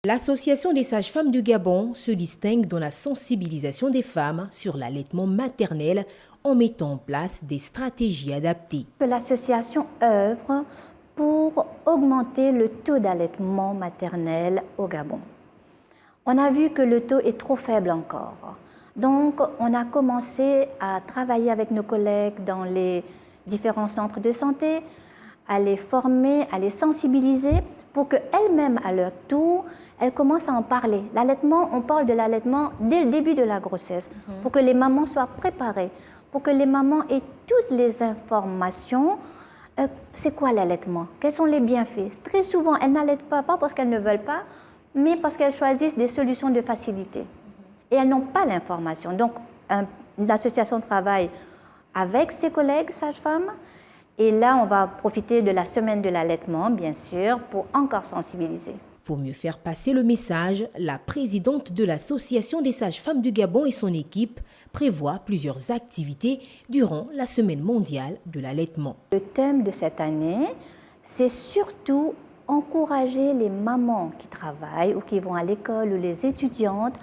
L'Association des sages-femmes du Gabon se distingue dans la sensibilisation des femmes sur l'allaitement maternel en mettant en place des stratégies adaptées. L'association œuvre pour augmenter le taux d'allaitement maternel au Gabon. On a vu que le taux est trop faible encore. Donc, on a commencé à travailler avec nos collègues dans les différents centres de santé, à les former, à les sensibiliser pour qu'elles-mêmes, à leur tour, elles commencent à en parler. L'allaitement, on parle de l'allaitement dès le début de la grossesse, pour que les mamans soient préparées, pour que les mamans aient toutes les informations. C'est quoi l'allaitement? Quels sont les bienfaits? Très souvent, elles n'allaitent pas parce qu'elles ne veulent pas, mais parce qu'elles choisissent des solutions de facilité. Et elles n'ont pas l'information. Donc, l'association travaille avec ses collègues sages-femmes. Et là, on va profiter de la semaine de l'allaitement, bien sûr, pour encore sensibiliser. Pour mieux faire passer le message, la présidente de l'Association des sages-femmes du Gabon et son équipe prévoient plusieurs activités durant la semaine mondiale de l'allaitement. Le thème de cette année, c'est surtout encourager les mamans qui travaillent ou qui vont à l'école ou les étudiantes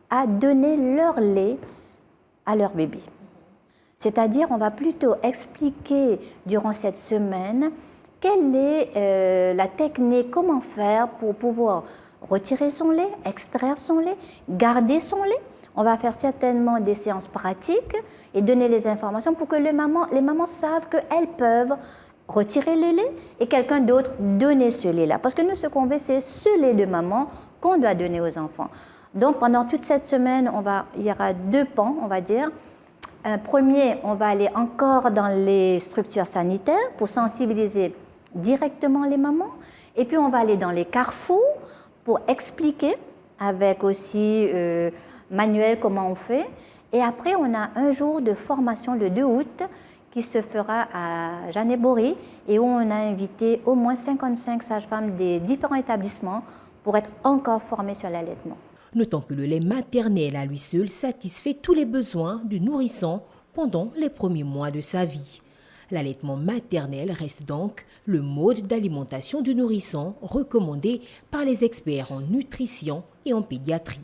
à donner leur lait à leur bébé. C'est-à-dire, on va plutôt expliquer durant cette semaine quelle est la technique, comment faire pour pouvoir retirer son lait, extraire son lait, garder son lait. On va faire certainement des séances pratiques et donner les informations pour que les mamans savent qu'elles peuvent retirer le lait et quelqu'un d'autre donner ce lait-là. Parce que nous, ce qu'on veut, c'est ce lait de maman qu'on doit donner aux enfants. Donc, pendant toute cette semaine, il y aura 2 pans, on va dire. Un premier, on va aller encore dans les structures sanitaires pour sensibiliser directement les mamans. Et puis, on va aller dans les carrefours pour expliquer avec aussi manuel comment on fait. Et après, on a un jour de formation le 2 août qui se fera à Jeannet-Bory et où on a invité au moins 55 sages-femmes des différents établissements pour être encore formées sur l'allaitement. Notons que le lait maternel à lui seul satisfait tous les besoins du nourrisson pendant les premiers mois de sa vie. L'allaitement maternel reste donc le mode d'alimentation du nourrisson recommandé par les experts en nutrition et en pédiatrie.